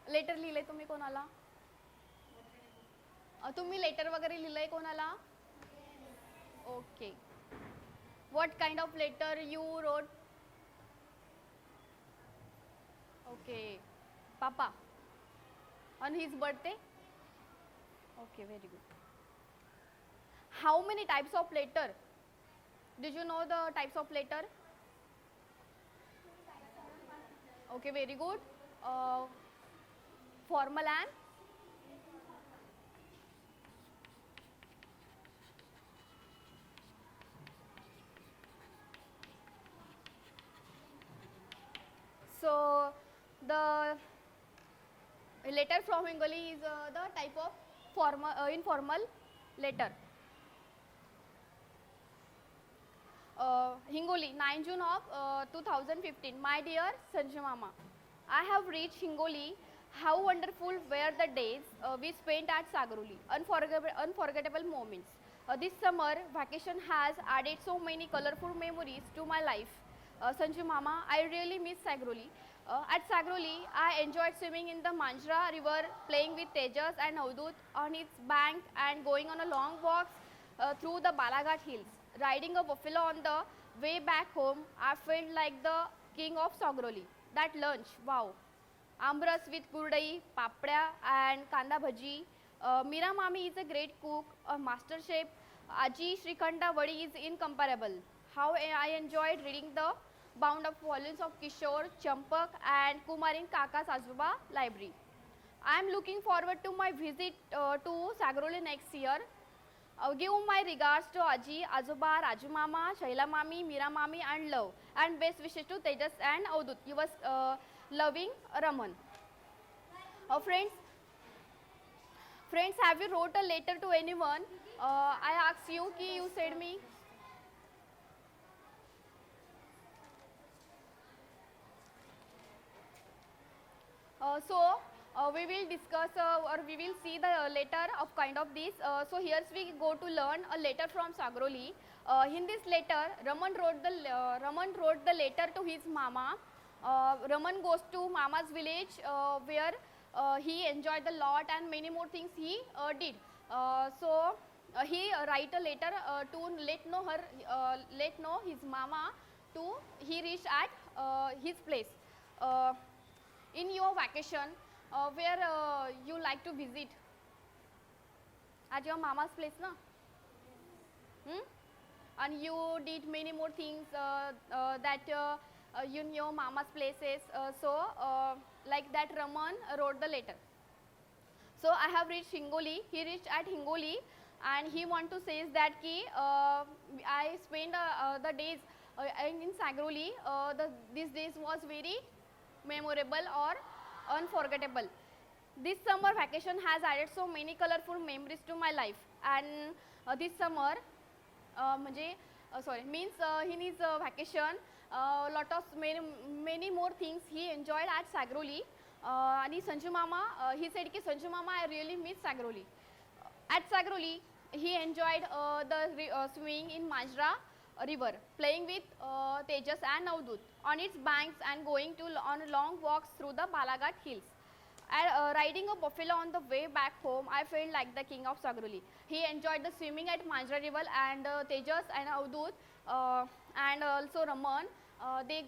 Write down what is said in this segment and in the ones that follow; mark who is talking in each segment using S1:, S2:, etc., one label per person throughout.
S1: Letter लिहिलंय तुम्ही कोणाला? तुम्ही लेटर वगैरे लिहिलंय कोणाला? Okay. What kind of letter you wrote? Okay. पापा. On his birthday? Okay, very good. How many types of letter? Did you know the types of letter? Okay, very good. Uh, Formal and so the letter from Bengali is the type of formal informal letter. Hingoli, 9 June of 2015. My dear Sanju Mama, I have reached Hingoli. How wonderful were the days we spent at Sagaroli. Unforgettable moments. This summer vacation has added so many colorful memories to my life. Sanju Mama, I really miss Sagroli. At Sagroli, I enjoyed swimming in the Manjra river, playing with Tejas and Avdut on its bank, and going on a long walks through the Balaghat hills. Riding a buffalo on the way back home, I felt like the king of Sagroli. That lunch, wow. Amras with kurdai, papda and kanda bhaji. Mira Mami is a great cook, a master chef. Aji Srikhanda Vadi is incomparable. How I enjoyed reading the bound of volumes of Kishore, Champak and Kumar in Kaka's Azuba library. I am looking forward to my visit to Sagroli next year. Give my regards to Aji, Azuba, Raju Mama, Shaila Mami, Mira Mami and love. And best wishes to Tejas and Avdut. You was loving Raman. Friends, have you wrote a letter to anyone? I asked you, ki you said me. We will discuss or we will see the letter of kind of this. So here we go to learn a letter from Sagroli. In this letter, Raman wrote the letter to his mama. Raman goes to mama's village where he enjoyed a lot and many more things he did. He write a letter to let know his mama to he reached at his place. Uh, in your vacation, where you like to visit? At your mama's place, na? Hmm? And you did many more things that you know mama's places. Like that, Raman wrote the letter. So I have reached Hingoli. He reached at Hingoli, and he want to says that ki I spent the days in Sagroli. These days was very memorable or unforgettable. This summer vacation has added so many colorful memories to my life, and this summer म्हणजे sorry means in his vacation lot of many more things he enjoyed at Sagroli. And Sanju Mama, he said ki Sanju Mama, I really miss Sagroli. At Sagroli, he enjoyed swimming in Majra river, playing with Tejas and Navdut on its banks and going on long walks through the Balaghat hills. And riding a buffalo on the way back home, I felt like the king of Sagroli. He enjoyed the swimming at Majra river, and Tejas and Avdut and also Raman. They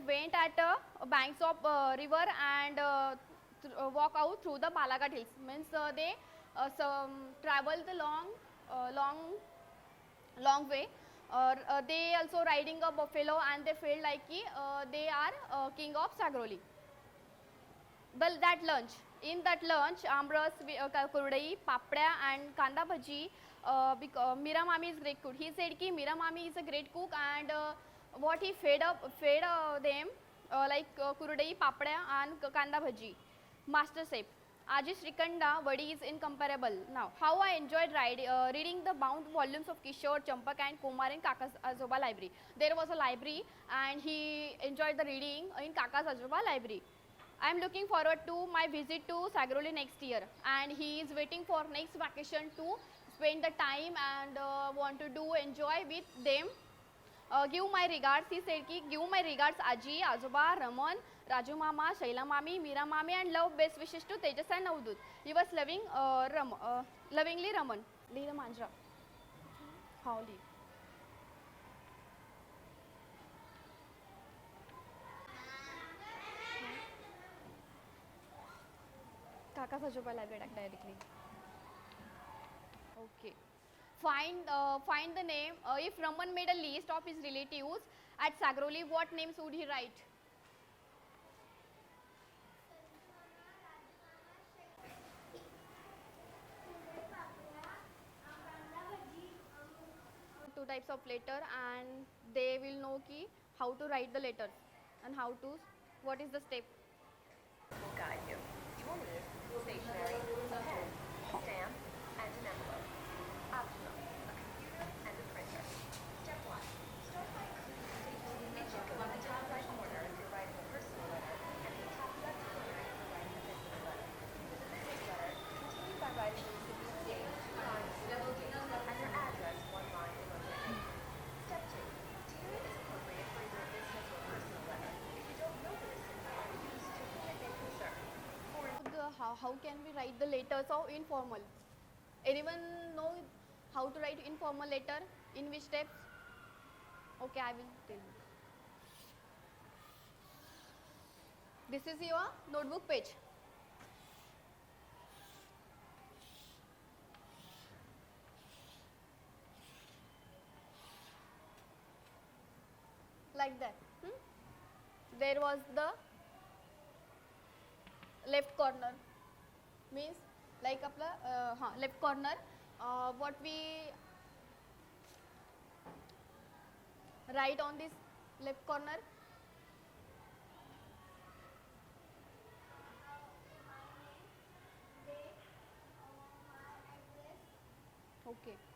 S1: went at banks of river and walk out through the Balaghat hills. Means they travel the long way. They also riding a buffalo, and they felt like they are king of Sagroli. That lunch. In that lunch, Amras, Kurdai, Papda and Kanda Bhaji. Mira Mami is great cook. He said ki Mira Mami is a great cook, and what he fed them like Kurdai, Papda and Kanda Bhaji. Master chef. Aji Shrikanda Vadi is incomparable. Now, how I enjoyed reading the bound volumes of Kishore, Champak and Kumar in Kaka's Azoba library. There was a library, and he enjoyed the reading in Kaka's Azoba library. I am looking forward to my visit to Sagroli next year, and he is waiting for next vacation to spend the time and want to do enjoy with them. Give my regards. He said ki give my regards Aji, Azuba, Raman Raju Mama, Shaila Mami, Meera Mami, and love best wishes to Tejas and Navdut. He was lovingly Raman. Leela Manjra. How leave? Kaka Sajoba library directly. Okay. Find the name. If Raman made a list of his relatives at Sagroli, what names would he write? Two types of letter, and they will know ki how to write the letters and how to what is the step.
S2: Will guide you. You will need stationery, a pen, a stamp, and an envelope. Optional, a computer and a printer. Step 1. Start by it should go in the top right corner if you're writing a personal letter, and in the top left corner if you're writing a business letter. For the business letter, continue by writing the recipient's name 2 lines in one page, and their address 1 line in one page. Step 2. Tier is appropriate for either a business or personal letter. If you don't know the recipient, use certificate may concern.
S1: How can we write the letters of informal? Anyone know how to write informal letter? In which steps? Okay, I will tell you. This is your notebook page. Like that. There was the left corner. Means like आपला left corner. What we write on this left corner? Okay.